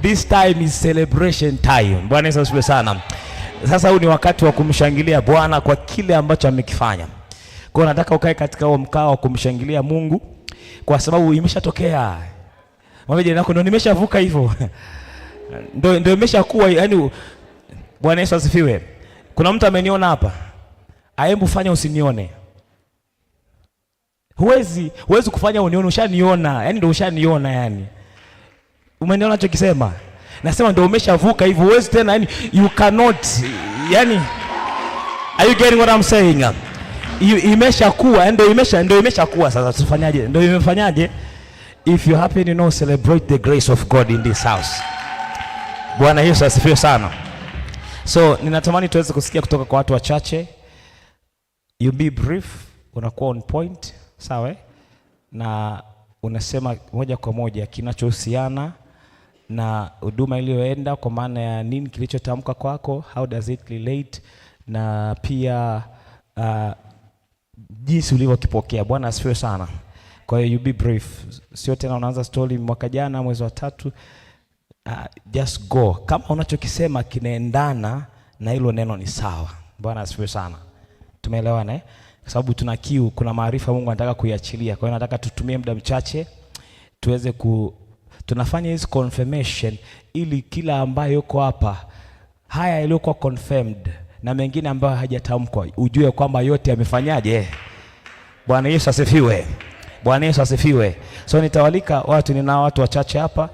This time is celebration time. Bwana Yesu asifiwe sana. Sasa huu ni wakati wa kumshangilia Bwana kwa kile ambacho amekifanya. Kwa hiyo nataka ukae katika huo mkao wa kumshangilia Mungu kwa sababu imeshatokea. Mwambie jirani yako, ndio nimeshavuka hivyo. Ndio imeshakuwa, yani Bwana Yesu asifiwe. Kuna mtu ameniona hapa. Aembu fanya usinione. Huwezi kufanya unione, ushaniona. Yani ndio ushaniona yani. Umeniona nachokisema? Nasema ndio umeshavuka hivyo, huwezi tena, yani you cannot, yani are you getting what I'm saying? Imeshakuwa, ndio imeshakuwa. Sasa tufanyaje? Ndio imefanyaje? If you happen to know, celebrate the grace of God in this house. Bwana Yesu asifiwe sana. So ninatamani tuweze kusikia kutoka kwa watu wachache. You be brief, unakuwa on point, sawa? Na unasema moja kwa moja kinachohusiana na huduma iliyoenda, kwa maana ya nini kilichotamka kwako, how does it relate, na pia jinsi ulivyokipokea. Bwana asifiwe sana. Kwa hiyo you be brief. Sio tena unaanza story mwaka jana mwezi wa 3. Just go. Kama unachokisema kinaendana na hilo neno ni sawa. Bwana asifiwe sana. Tumeelewana Kwa sababu tuna kiu, kuna maarifa Mungu anataka kuiachilia. Kwa hiyo nataka tutumie muda mchache tuweze tunafanya hizi confirmation ili kila ambaye yuko hapa, haya yaliyokuwa confirmed na mengine ambayo hajatamkwa, ujue kwamba yote yamefanyaje. Bwana Yesu asifiwe. Bwana Yesu asifiwe. So nitawalika watu, nina watu wachache hapa.